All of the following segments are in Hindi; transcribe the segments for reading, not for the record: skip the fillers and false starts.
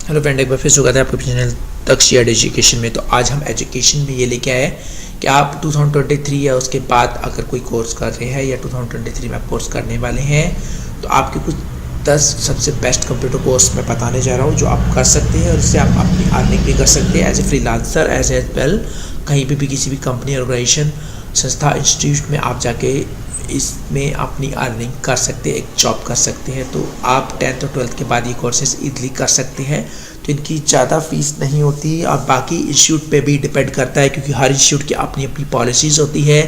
हेलो फ्रेंड, एक बार फिर स्वागत है आपके चैनल दक्ष शेयर्ड एजुकेशन में। तो आज हम एजुकेशन में ये लेके आए कि आप 2023 या उसके बाद अगर कोई कोर्स कर रहे हैं या 2023 में आप कोर्स करने वाले हैं तो आपके कुछ 10 सबसे बेस्ट कंप्यूटर कोर्स मैं बताने जा रहा हूँ जो आप कर सकते हैं और इससे आप अपनी अर्निंग भी कर सकते हैं as a freelancer, as well कहीं भी किसी भी कंपनी, ऑर्गेनाइजेशन, संस्था, इंस्टीट्यूट में आप जाके इसमें अपनी अर्निंग कर सकते हैं, एक जॉब कर सकते हैं। तो आप 10th और 12th के बाद ये कोर्सेज ईजिली कर सकते हैं। तो इनकी ज़्यादा फीस नहीं होती और बाकी इंस्टीट्यूट पे भी डिपेंड करता है क्योंकि हर इंस्टीट्यूट की अपनी अपनी पॉलिसीज़ होती है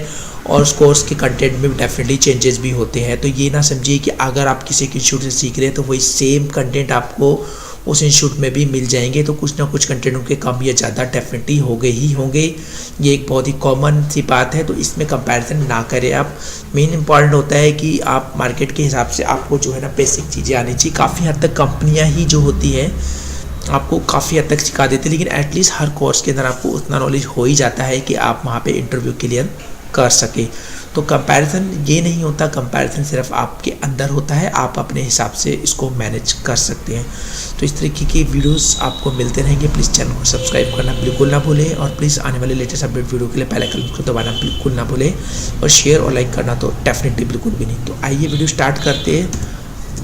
और उस कोर्स के कंटेंट में डेफिनेटली चेंजेस भी होते हैं। तो ये ना समझिए कि अगर आप किसी के इंस्टीट्यूट से सीख रहे हैं तो वही सेम कंटेंट आपको उस इंस्टीट्यूट में भी मिल जाएंगे। तो कुछ ना कुछ कंटेंट उनके कम या ज़्यादा डेफिनेटली होंगे। ये एक बहुत ही कॉमन सी बात है, तो इसमें कंपैरिजन ना करें आप। मेन इंपॉर्टेंट होता है कि आप मार्केट के हिसाब से आपको जो है ना बेसिक चीज़ें आनी चाहिए। काफ़ी हद तक कंपनियां ही जो होती है आपको काफ़ी हद तक सिखा देती है, लेकिन एटलीस्ट हर कोर्स के अंदर आपको उतना नॉलेज हो ही जाता है कि आप वहाँ पे इंटरव्यू क्लियर कर सके। तो कंपैरिजन ये नहीं होता, कंपैरिजन सिर्फ आपके अंदर होता है, आप अपने हिसाब से इसको मैनेज कर सकते हैं। तो इस तरीके की वीडियोस आपको मिलते रहेंगे। प्लीज़ चैनल को सब्सक्राइब करना बिल्कुल ना भूलें और प्लीज़ आने वाले लेटेस्ट अपडेट वीडियो के लिए बेल आइकन को दबाना बिल्कुल ना भूलें और शेयर और लाइक करना तो डेफिनेटली बिल्कुल भी नहीं। तो आइए वीडियो स्टार्ट करते हैं।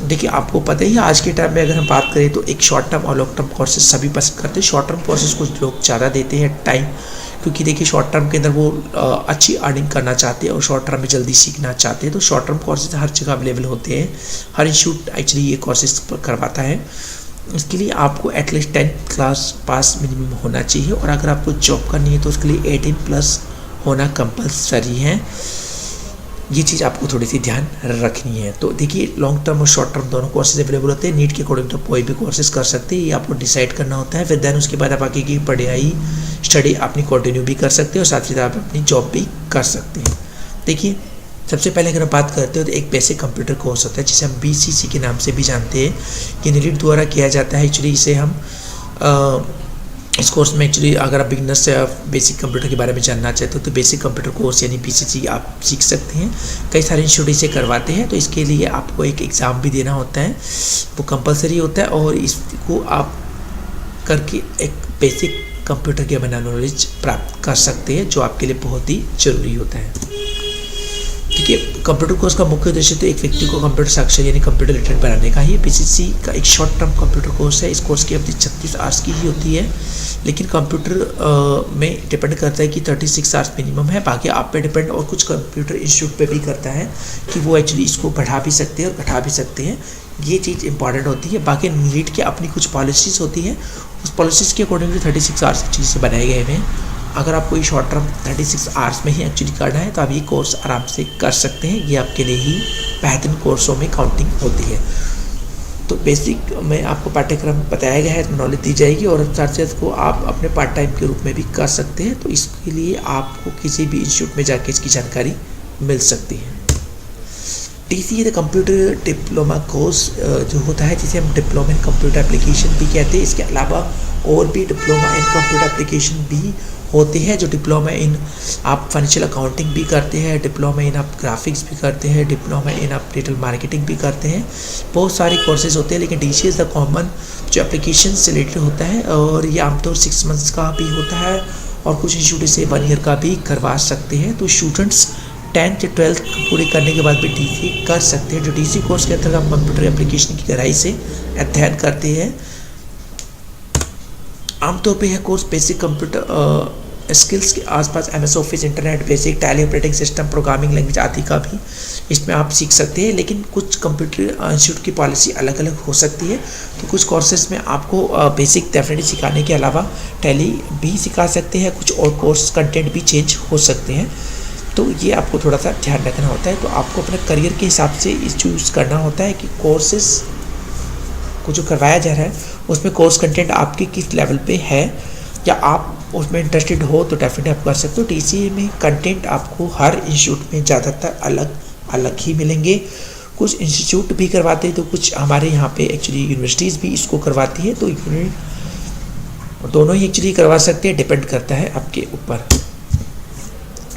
देखिए, आपको पता ही है आज के टाइम में अगर हम बात करें तो एक शॉर्ट टर्म और लॉन्ग टर्म कोर्सेज सभी पसंद करते हैं। शॉर्ट टर्म कोर्सेज कुछ लोग ज़्यादा देते हैं टाइम, क्योंकि देखिए शॉर्ट टर्म के अंदर वो अच्छी अर्निंग करना चाहते हैं और शॉर्ट टर्म में जल्दी सीखना चाहते हैं। तो शॉर्ट टर्म कोर्सेज हर जगह अवेलेबल होते हैं, हर इंस्टीट्यूट एक्चुअली ये कोर्सेज करवाता है। इसके लिए आपको at least 10th class pass minimum होना चाहिए और अगर आपको जॉब करनी है तो उसके लिए 18+ होना कंपलसरी है। ये चीज़ आपको थोड़ी सी ध्यान रखनी है। तो देखिए, लॉन्ग टर्म और शॉर्ट टर्म दोनों कोर्सेज अवेलेबल होते हैं। नीट के अकॉर्डिंग तो कोई भी कोर्सेज कर सकते हैं, ये आपको डिसाइड करना होता है। फिर देन उसके बाद आप आगे की पढ़ाई स्टडी अपनी कंटिन्यू भी कर सकते हैं और साथ ही साथ आप अपनी जॉब भी कर सकते हैं। देखिए, सबसे पहले अगर हम बात करते हो तो एक बेसिक कंप्यूटर कोर्स होता है जिसे हम BCC के नाम से भी जानते हैं। ये नीट द्वारा किया जाता है। एक्चुअली इसे हम इस कोर्स में एक्चुअली अगर आप बिगनर से बेसिक कंप्यूटर के बारे में जानना चाहते हो तो बेसिक कंप्यूटर कोर्स यानी BCC आप सीख सकते हैं। कई सारे इंस्टीट्यूट इसे करवाते हैं। तो इसके लिए आपको एक एग्ज़ाम भी देना होता है, वो कंपलसरी होता है और इसको आप करके एक बेसिक कंप्यूटर के बारे में नॉलेज प्राप्त कर सकते हैं जो आपके लिए बहुत ही ज़रूरी होता है। देखिए, कंप्यूटर कोर्स का मुख्य उद्देश्य तो एक व्यक्ति को कंप्यूटर साक्षर यानी कंप्यूटर लिटरेट बनाने का ही। BCC का एक शॉर्ट टर्म कंप्यूटर कोर्स है। इस कोर्स की अवधि 36 आवर्स की ही होती है, लेकिन कंप्यूटर में डिपेंड करता है कि 36 आवर्स मिनिमम है। बाकी आप पे डिपेंड और कुछ कंप्यूटर इंस्टीट्यूट पे भी करता है कि वो एक्चुअली इसको बढ़ा भी सकते हैं और घटा भी सकते हैं। ये चीज़ इंपॉर्टेंट होती है। बाकी नीट की अपनी कुछ पॉलिसीज़ होती है, उस पॉलिसीज़ के अकॉर्डिंग 36 आवर्स चीज़ से बनाए गए हैं। अगर आपको ये शॉर्ट टर्म 36 आवर्स में ही एक्चुअली करना है तो आप ये कोर्स आराम से कर सकते हैं। ये आपके लिए ही बेहतरीन कोर्सों में काउंटिंग होती है। तो बेसिक में आपको पाठ्यक्रम बताया गया है, नॉलेज दी जाएगी और साथ साथ को आप अपने पार्ट टाइम के रूप में भी कर सकते हैं। तो इसके लिए आपको किसी भी इंस्टीट्यूट में जाके इसकी जानकारी मिल सकती है। DCA कंप्यूटर डिप्लोमा कोर्स जो होता है जिसे हम डिप्लोमा इन कंप्यूटर एप्लीकेशन भी कहते हैं। इसके अलावा और भी डिप्लोमा इन कंप्यूटर एप्लीकेशन भी होते हैं। जो डिप्लोमा इन आप फाइनेंशियल अकाउंटिंग भी करते हैं, डिप्लोमा इन आप ग्राफिक्स भी करते हैं, डिप्लोमा इन आप डिजिटल मार्केटिंग भी करते हैं। बहुत सारे कोर्सेज होते हैं, लेकिन DCA इज़ द कॉमन जो एप्लीकेशन से रिलेटेड होता है और ये आमतौर 6 मंथ्स का भी होता है और कुछ इंस्टीट्यूट इसे 1 ईयर का भी करवा सकते हैं। तो स्टूडेंट्स 10th या 12th पूरी करने के बाद भी DCA कर सकते हैं। जो DCA कोर्स के अंतर्गत हम कंप्यूटर एप्लीकेशन की गहराई से अध्ययन करते हैं। आमतौर पे यह कोर्स बेसिक कंप्यूटर स्किल्स के आसपास MS office, internet basic, tally, operating system, programming language आदि का भी इसमें आप सीख सकते हैं। लेकिन कुछ कंप्यूटर इंस्टीट्यूट की पॉलिसी अलग अलग हो सकती है। तो कुछ कोर्सेज में आपको बेसिक डेफिनेटली सिखाने के अलावा टैली भी सिखा सकते हैं, कुछ और कोर्स कंटेंट भी चेंज हो सकते हैं। तो ये आपको थोड़ा सा ध्यान रखना होता है। तो आपको अपने करियर के हिसाब से चूज़ करना होता है कि कोर्सेज को जो करवाया जा रहा है उसमें कोर्स कंटेंट आपके किस लेवल पे है या आप उसमें इंटरेस्टेड हो तो डेफिनेटली आप कर सकते हो। DCA में कंटेंट आपको हर इंस्टीट्यूट में ज़्यादातर अलग अलग ही मिलेंगे। कुछ इंस्टीट्यूट भी करवाते हैं तो कुछ हमारे यहाँ पे एक्चुअली यूनिवर्सिटीज़ भी इसको करवाती है। तो दोनों ही एक्चुअली करवा सकते हैं, डिपेंड करता है आपके ऊपर।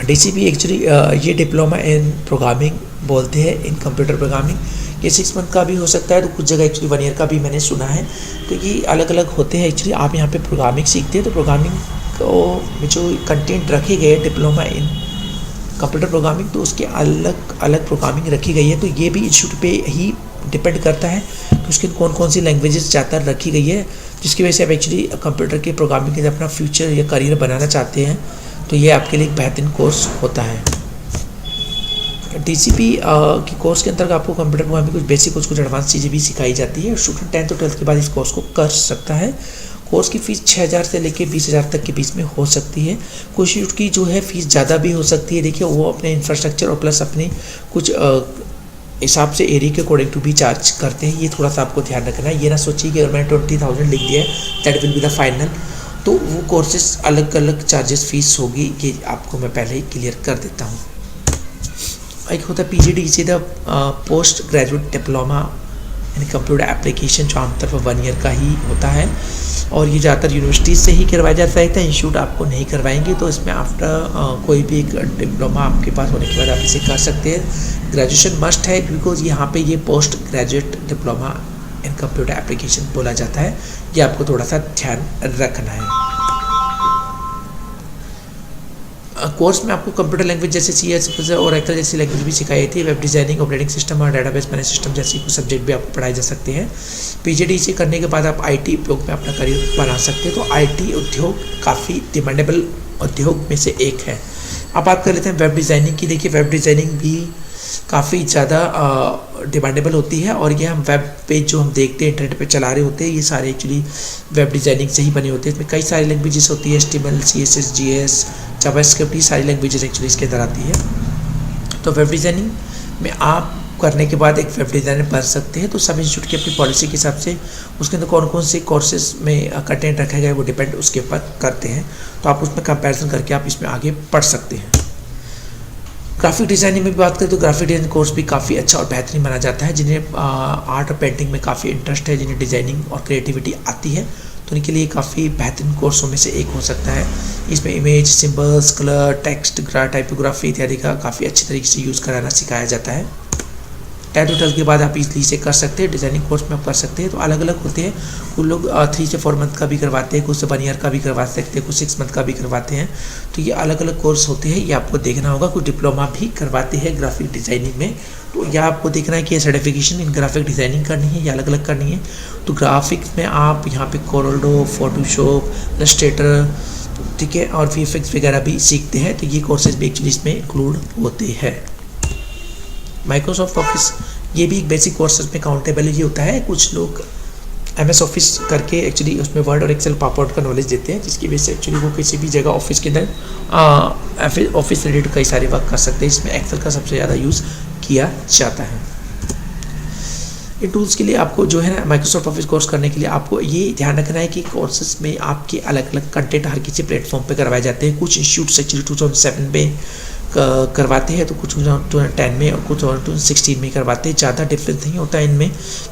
DCA एक्चुअली ये डिप्लोमा इन प्रोग्रामिंग बोलते हैं, इन कंप्यूटर प्रोग्रामिंग। ये 6 मंथ का भी हो सकता है, तो कुछ जगह एक्चुअली 1 ईयर का भी मैंने सुना है। तो ये अलग अलग होते हैं। एक्चुअली आप यहाँ पे प्रोग्रामिंग सीखते हैं तो प्रोग्रामिंग को जो कंटेंट रखे गए डिप्लोमा इन कंप्यूटर प्रोग्रामिंग, तो उसके अलग अलग प्रोग्रामिंग रखी गई है। तो ये भी इंस्टीट्यूट पे ही डिपेंड करता है कि उसकी कौन कौन सी लैंग्वेजेस ज़्यादा रखी गई है, जिसकी वजह से आप एक्चुअली कंप्यूटर के प्रोग्रामिंग के लिए अपना फ्यूचर या करियर बनाना चाहते हैं तो ये आपके लिए एक बेहतरीन कोर्स होता है। DCP के कोर्स के अंतर्गत आपको कंप्यूटर प्रोग्रामिंग कुछ बेसिक कुछ एडवांस चीज़ें भी सिखाई जाती है। स्टूडेंट 10th और 12th के बाद इस कोर्स को कर सकता है। कोर्स की फ़ीस 6,000 से लेकर 20,000 तक के बीच में हो सकती है। कुछ इंस्टीट्यूट की जो है फ़ीस ज़्यादा भी हो सकती है। देखिए वो अपने इंफ्रास्ट्रक्चर और प्लस अपने कुछ हिसाब से एरिया के अकॉर्डिंग टू भी चार्ज करते हैं। ये थोड़ा सा आपको ध्यान रखना है। ये ना सोचिए कि अगर मैंने 20,000 लिख दिया है that will be the final, तो वो कोर्सेज अलग अलग चार्जेस फीस होगी। ये आपको मैं पहले ही क्लियर कर देता हूँ। एक होता है PGDC the post graduate diploma in computer application, जो आमतौर पर 1 ईयर का ही होता है और ये ज़्यादातर यूनिवर्सिटीज़ से ही करवाया जाता है। इंस्टीट्यूट आपको नहीं करवाएंगे, तो इसमें आफ्टर कोई भी एक डिप्लोमा आपके पास होने के बाद आप इसे कर सकते हैं। ग्रेजुएशन मस्ट है बिकॉज यहाँ पे ये post graduate diploma in computer application बोला जाता है। ये आपको थोड़ा सा ध्यान रखना है। कोर्स में आपको कंप्यूटर लैंग्वेज जैसे CS और एक्सेल जैसी लैंग्वेज भी सिखाई थी। वेब डिज़ाइनिंग, ऑपरेटिंग सिस्टम और डेटाबेस मैनेज सिस्टम जैसी कुछ सब्जेक्ट भी आपको पढ़ाए जा सकते हैं। PGDC करने के बाद आप IT उद्योग में अपना करियर बना सकते हैं। तो IT उद्योग काफ़ी डिमांडेबल उद्योग में से एक है। अब बात कर लेते हैं वेब डिज़ाइनिंग की। देखिए वेब डिज़ाइनिंग भी काफ़ी ज़्यादा डिमांडेबल होती है और ये हम वेब पेज जो हम देखते हैं इंटरनेट पे चला रहे होते हैं, ये सारे एक्चुअली वेब डिज़ाइनिंग से ही बने होते हैं। इसमें कई सारी लैंग्वेजेस होती है, HTML, CSS, JS, जावास्क्रिप्ट, ये सारी लैंग्वेजेस एक्चुअली इसके अंदर आती है। तो वेब डिज़ाइनिंग में आप करने के बाद एक वेब डिज़ाइनर बन सकते हैं। तो सब इंस्टीट्यूट की अपनी पॉलिसी के हिसाब से उसके अंदर कौन कौन से कोर्सेज में कंटेंट रखा गया है वो डिपेंड उसके ऊपर करते हैं। तो आप उसमें कंपैरिजन करके आप इसमें आगे बढ़ सकते हैं। ग्राफिक डिज़ाइनिंग में भी बात करें तो ग्राफिक डिज़ाइन कोर्स भी काफ़ी अच्छा और बेहतरीन माना जाता है। जिन्हें आर्ट और पेंटिंग में काफ़ी इंटरेस्ट है, जिन्हें डिज़ाइनिंग और क्रिएटिविटी आती है, तो उनके लिए काफ़ी बेहतरीन कोर्सों में से एक हो सकता है। इसमें image, symbols, colour, text, typography इत्यादि का काफ़ी अच्छे तरीके से यूज़ कराना सिखाया जाता है। 10th और 12th के बाद आप इजली से कर सकते हैं। डिज़ाइनिंग कोर्स में आप कर सकते हैं। तो अलग अलग होते हैं। कुछ लोग 3 से 4 मंथ का भी करवाते हैं, कुछ से 1 ईयर का भी करवा सकते हैं, कुछ 6 मंथ का भी करवाते हैं। तो ये अलग अलग कोर्स होते हैं, ये आपको देखना होगा। कुछ डिप्लोमा भी करवाते हैं ग्राफिक डिज़ाइनिंग में, तो यह आपको देखना है कि ये सर्टिफिकेशन इन ग्राफिक डिज़ाइनिंग करनी है या अलग अलग करनी है। तो ग्राफिक्स में आप यहाँ पे कोरल, फोटोशॉप, इलस्ट्रेटर, ठीक है, और VFX वगैरह भी सीखते हैं। तो ये कोर्सेज भी एक्चुअली इसमें इंक्लूड होते हैं। माइक्रोसॉफ्ट ऑफिस ये भी एक बेसिक कोर्सेज में काउंटेबल ही होता है। कुछ लोग MS ऑफिस करके एक्चुअली उसमें वर्ड और एक्सेल पावरपॉइंट का नॉलेज देते हैं, जिसकी वजह से एक्चुअली वो किसी भी जगह ऑफिस के अंदर ऑफिस रिलेटेड कई सारे वर्क कर सकते हैं। इसमें एक्सेल का सबसे ज़्यादा यूज़ किया जाता है। इन टूल्स के लिए आपको जो है ना माइक्रोसॉफ्ट ऑफिस कोर्स करने के लिए आपको ये ध्यान रखना है कि कोर्सेज में आपके अलग अलग कंटेंट हर किसी प्लेटफॉर्म पे करवाए जाते हैं। कुछ इंस्टीट्यूट एक्चुअली 2007 में करवाते हैं, तो कुछ 2010 में और कुछ 2016 में करवाते हैं। ज़्यादा डिफरेंस नहीं होता है इनमें,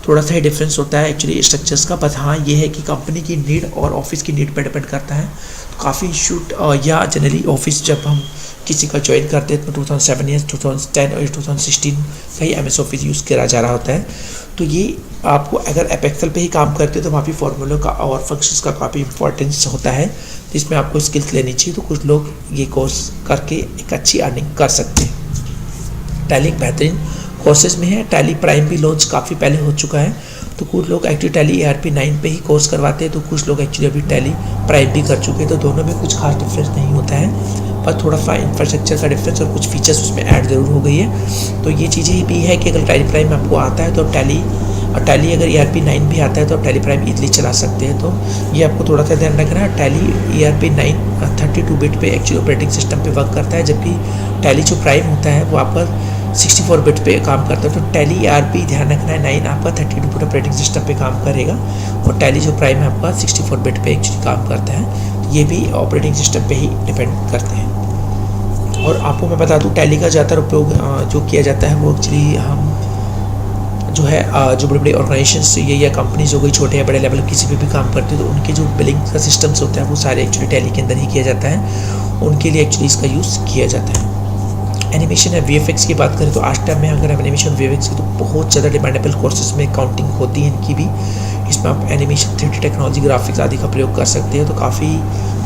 थोड़ा सा ही डिफरेंस होता है एक्चुअली स्ट्रक्चर्स का। बस हाँ ये है कि कंपनी की नीड और ऑफिस की नीड पर डिपेंड करता है। तो काफ़ी इंस्टीट्यूट या जनरली ऑफिस जब हम किसी का ज्वाइन करते हैं तो 2007 या 2010 और 2016 का ही MS ऑफिस यूज़ करा जा रहा होता है। तो ये आपको अगर आप एक्सेल पे ही काम करते हो तो वहाँ भी फॉर्मूलों का और फंक्शंस का काफ़ी इंपॉर्टेंस होता है, जिसमें आपको स्किल्स लेनी चाहिए। तो कुछ लोग ये कोर्स करके एक अच्छी अर्निंग कर सकते हैं। टैली एक बेहतरीन कोर्सेज में है। टैली प्राइम भी लॉन्च काफ़ी पहले हो चुका है, तो कुछ लोग एक्चुअली टैली ERP 9 पे ही कोर्स करवाते हैं, तो कुछ लोग एक्चुअली अभी टैली प्राइम भी कर चुके हैं। तो दोनों में कुछ खास डिफरेंस नहीं होता है, पर थोड़ा सा इंफ्रास्ट्रक्चर का डिफरेंस और कुछ फीचर्स उसमें ऐड ज़रूर हो गई है। तो ये चीज़ें भी है कि अगर टैली प्राइम आपको आता है तो आप टैली अगर ERP 9 भी आता है तो आप टैली प्राइम इजीली चला सकते हैं। तो ये आपको थोड़ा सा ध्यान रखना है। टैली ERP 9 32 बिट पे एक्चुअली ऑपरेटिंग सिस्टम पे वर्क करता है, जबकि टैली जो प्राइम होता है वो आपका 64 बिट पे काम करता है। तो टैली ERP ध्यान रखना है 9 आपका 32 बिट ऑपरेटिंग सिस्टम पे काम करेगा और टैली जो प्राइम है आपका 64 बिट पे एक्चुअली काम करता है। तो ये भी ऑपरेटिंग सिस्टम पे ही डिपेंड करते हैं। और आपको मैं बता दूं टैली का ज़्यादातर उपयोग जो किया जाता है वो एक्चुअली हम जो है जो बड़े बड़े ऑर्गेनाइजेशंस ये या कंपनीज हो गई, छोटे या बड़े लेवल किसी पे भी काम करते हैं, तो उनके जो बिलिंग का सिस्टम्स होता है वो सारे एक्चुअली टैली के अंदर ही किया जाता है। उनके लिए एक्चुअली इसका यूज़ किया जाता है। एनिमेशन या वीएफएक्स की बात करें तो आज टाइम में अगर हम एनिमेशन वीएफएक्स की तो बहुत ज़्यादा डिमांडेबल कोर्सेज में काउंटिंग होती है इनकी भी। इसमें आप एनिमेशन 3D टेक्नोलॉजी ग्राफिक्स आदि का प्रयोग कर सकते हैं। तो काफ़ी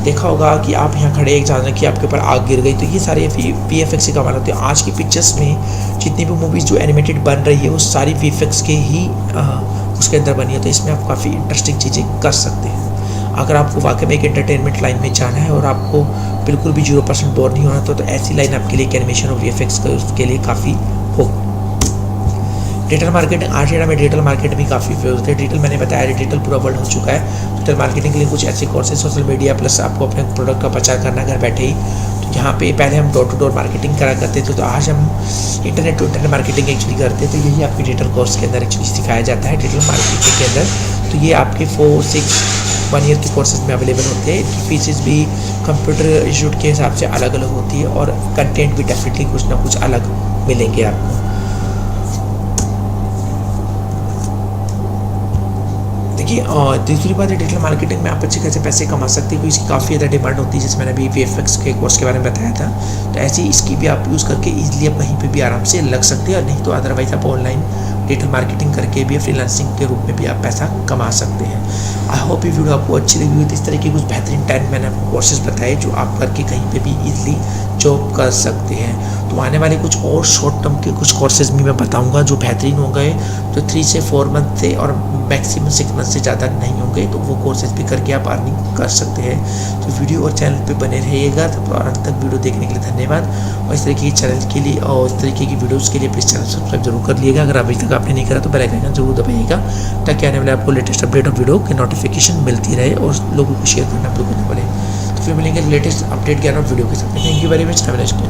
देखा होगा कि आप यहाँ खड़े एक जान कि आपके ऊपर आग गिर गई, तो ये सारे वीएफएक्स के कमाल होते हैं। आज की पिक्चर्स में जितनी भी मूवीज़ जो एनिमेटेड बन रही है वो सारी वीएफएक्स के ही उसके अंदर बनी है। तो इसमें आप काफ़ी इंटरेस्टिंग चीज़ें कर सकते हैं। अगर आपको वाकई में एक एंटरटेनमेंट लाइन में जाना है और आपको बिल्कुल भी 0% बोर नहीं होना तो ऐसी लाइन आपके लिए एनिमेशन और वीएफएक्स के लिए काफ़ी हो। डिजिटल मार्केटिंग आज डेट में डिजिटल मार्केट भी काफ़ी फेमस है। डिजिटल मैंने बताया डिजिटल पूरा वर्ल्ड हो चुका है। डिजिटल मार्केटिंग के लिए कुछ ऐसे कोर्सेज सोशल मीडिया प्लस आपको अपने प्रोडक्ट का प्रचार करना घर बैठे ही। तो यहाँ पे पहले हम डोर टू डोर मार्केटिंग करा करते थे, तो आज हम internet to internet marketing actually करते हैं। तो यही आपके डिजिटल कोर्स के अंदर एक्चुअली सिखाया जाता है डिजिटल मार्केटिंग के अंदर। तो ये आपके 4-6-1 ईयर के कोर्सेज में अवेलेबल होते हैं। इनकी फीसेस भी कंप्यूटर इंस्टीट्यूट के हिसाब से अलग अलग होती है और कंटेंट भी डेफिनेटली कुछ ना कुछ अलग मिलेंगे आपको। देखिए दूसरी बात है डिजिटल मार्केटिंग में आप अच्छे खासे पैसे कमा सकते हैं क्योंकि इसकी काफ़ी ज़्यादा डिमांड होती है। जैसे मैंने अभी वीएफएक्स के कोर्स के बारे में बताया था, तो ऐसे ही इसकी भी आप यूज़ करके ईजिली आप कहीं पे भी आराम से लग सकते हैं। और नहीं तो अदरवाइज आप ऑनलाइन डिजिटल मार्केटिंग करके भी फ्रीलांसिंग के रूप में भी आप पैसा कमा सकते हैं। आई होप ये वीडियो आपको अच्छी लगी हुई। इस तरह के कुछ बेहतरीन 10 मैंने आपको कोर्सेज बताए जो आप करके कहीं पे भी इजीली जॉब कर सकते हैं। तो आने वाले कुछ और शॉर्ट टर्म के कुछ कोर्सेज भी मैं बताऊंगा जो बेहतरीन हो गए, जो 3 से 4 मंथ से और मैक्सिमम 6 मंथ से ज़्यादा नहीं होंगे। तो वो कोर्सेज भी करके आप अर्निंग कर सकते हैं। तो वीडियो और चैनल पे बने रहिएगा। तो अंत तक वीडियो देखने के लिए धन्यवाद। और इस तरीके की चैनल के लिए और इस तरीके की वीडियोज़ के लिए प्लीज़ चैनल सब्सक्राइब जरूर कर लीजिएगा। अगर अभी तक आपने नहीं करा तो बेल आइकन जरूर दबाइएगा ताकि आने वाले आपको लेटेस्ट अपडेट और वीडियो की नोटिफिकेशन मिलती रहे और लोगों को शेयर करना बिल्कुल ना भूलें। तो फिर मिलेंगे लेटेस्ट अपडेट ज्ञान और वीडियो के साथ। Thank you very much. Have a nice day.